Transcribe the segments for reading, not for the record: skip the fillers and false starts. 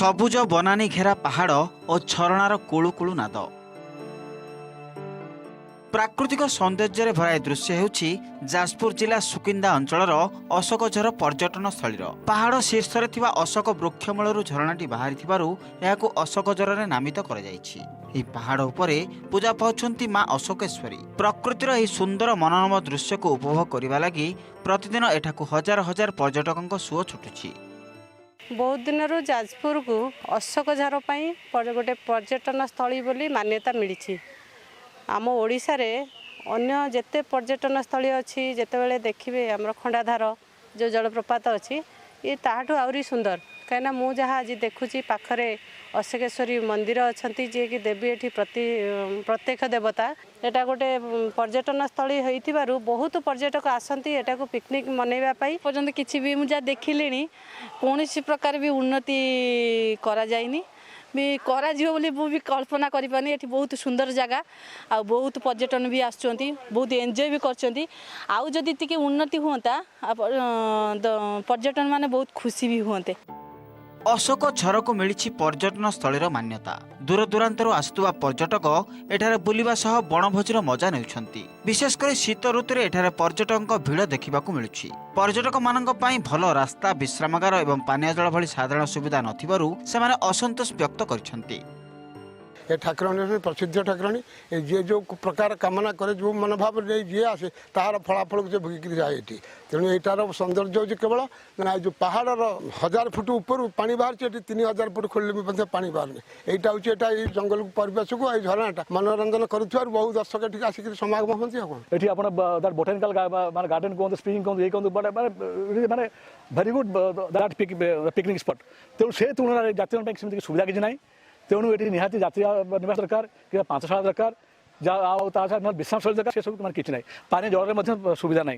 सबुज बनानी घेरा पहाड़ और झरणार कुळुकुळु नाद प्राकृतिक सौंदर्य भराई दृश्य हेउछि जाजपुर जिला सुकिंदा अंचलर अशोकझर पर्यटन स्थलीर पहाड़ शीर्ष अशोक वृक्षमूलू झरणाटी बाहरी एहाकु अशोकझर नामित कर पहाड़ उपरे पूजा पाउछंती मां अशोकेश्वरी। प्रकृतिर यह सुंदर मनोरम दृश्य को उपभोग करने लगी प्रतिदिन एठाकु हजार हजार पर्यटकों सुओ छुटुछि। बहुत दिन रू जाजपुर को अशोकझर गोटे पर्यटन स्थली बोली मान्यता मिली। आम ओडिशा रे अन्य जेते पर्यटन स्थली अच्छी जितेबाला देखिए आम खंडाधार जो जलप्रपात अच्छी ये ताठू आहरी सुंदर कहीं मु जहाँ आज देखुची पाखरे अशोकेश्वरी मंदिर अच्छा जी कि देवी ये प्रत्यक्ष देवता एटा गोटे पर्यटन स्थली हो बहुत पर्यटक आसती एटा को पिकनिक मनैवाई पर्यंत किसी भी मुझे देखिले कौन प्रकार भी उन्नति करा जाइनी भी करा जियो बोली भी कल्पना करि पानी। एठी बहुत सुंदर जगह आ बहुत पर्यटन भी आसुचंती बहुत एंजॉय भी करचंती आउ जदि टिके उन्नति होता पर्यटन माने बहुत खुशी भी होते। अशोक झर को मिली पर्यटन स्थलीर मान्यता दूर दूरांतर आसुवा पर्यटक एठारे बुलिबा सह बनभोजीर मजा नेउछंती। विशेषकर शीत ऋतु में एठारे पर्यटकों भीड़ देखा मिलुछि। पर्यटक मानक पई भल रास्ता विश्रामागार एवं पानीय जल भली साधारण सुविधा नथिबारु सेमाने असंतोष व्यक्त करछंती। ये ठाकुराणी प्रसिद्ध ठाकुराणी जी जो प्रकार कामना करे जो मनोभाव जी आसे तार फलाफल से भुगिक जाए ये तेणु यार सौंदर्य हो केवल मैंने जो पहाड़ 1000 फुट ऊपर पानी बाहर 3000 फुट खोल भी पानी बाहर यहाँ हूँ जंगल परिवेश को झरणाटा मनोरंजन कर बहुत दर्शक ये आसिक समागम होती है। बोटानिकल गार्डन कहते स्प्रिंग कहते ये कहते माने very good that picnic spot तेणु से तुलन जाती सुविधा किसी ना तेणु ये निहाती यात्री निवास दरकार कि 500 दरकार विश्रामस्थली दरकार सब किसी ना पानी जल सुविधा ना।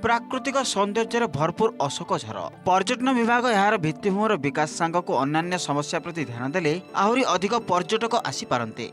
प्राकृतिक सौंदर्य भरपूर अशोकझर पर्यटन विभाग यार भित्तिभूमिर विकास सांग को अन्य समस्या प्रति ध्यान देले आहरी अधिक पर्यटक आसी पारंते।